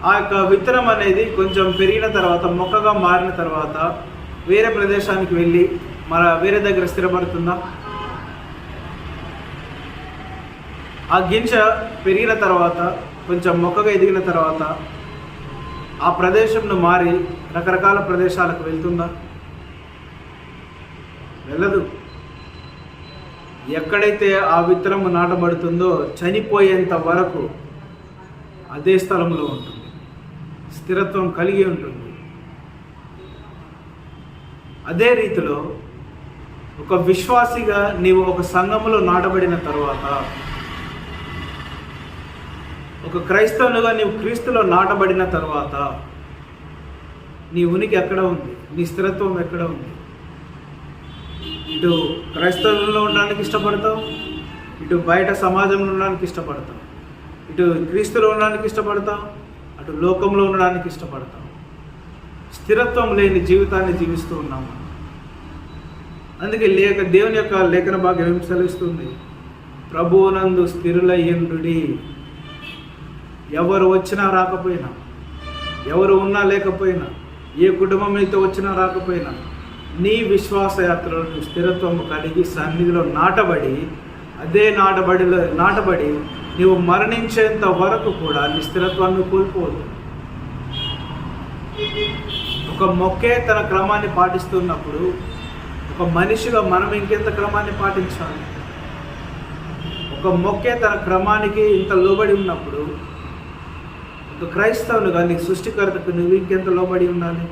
ఆ యొక్క విత్తనం అనేది కొంచెం పెరిగిన తర్వాత, మొక్కగా మారిన తర్వాత వేరే ప్రదేశానికి వెళ్ళి వేరే దగ్గర స్థిరపడుతుందా? ఆ గింజ పెరిగిన తర్వాత, కొంచెం మొక్కగా ఎదిగిన తర్వాత ఆ ప్రదేశంను మారి రకరకాల ప్రదేశాలకు వెళ్తుందా? వెళ్ళదు. ఎక్కడైతే ఆ విత్తనము నాటబడుతుందో చనిపోయేంత వరకు అదే స్థలంలో ఉంటుంది, స్థిరత్వం కలిగి ఉంటుంది. అదే రీతిలో ఒక విశ్వాసిగా నీవు ఒక సంఘములో నాటబడిన తర్వాత, ఒక క్రైస్తవునిగా నీవు క్రీస్తులో నాటబడిన తర్వాత నీ ఉనికి ఎక్కడ ఉంది? నీ స్థిరత్వం ఎక్కడ ఉంది? ఇటు క్రైస్తవుల్లో ఉండడానికి ఇష్టపడతావు, ఇటు బయట సమాజంలో ఉండడానికి ఇష్టపడతావు, ఇటు క్రీస్తులో ఉండడానికి ఇష్టపడతావు, అటు లోకంలో ఉండడానికి ఇష్టపడతావు. స్థిరత్వం లేని జీవితాన్ని జీవిస్తూ ఉన్నాము. అందుకే దేవుని యొక్క లేఖన భాగం ఏం సెలవిస్తుంది? ప్రభువునందు స్థిరులయ్యుండుడి. ఎవరు వచ్చినా రాకపోయినా, ఎవరు ఉన్నా లేకపోయినా, ఏ కుటుంబం మీతో వచ్చినా రాకపోయినా, నీ విశ్వాస యాత్రలో స్థిరత్వం కలిగి సన్నిధిలో నాటబడి, అదే నాటబడి నీవు మరణించేంత వరకు కూడా నీ స్థిరత్వాన్ని కోల్పోదు. ఒక మొక్కే తన క్రమాన్ని పాటిస్తున్నప్పుడు ఒక మనిషిగా మనం ఇంకెంత క్రమాన్ని పాటించాలి? ఒక మొక్కే తన క్రమానికి ఇంత లోబడి ఉన్నప్పుడు ఒక క్రైస్తవులుగా నీ సృష్టికర్తకు నువ్వు ఇంకెంత లోబడి ఉండాలి?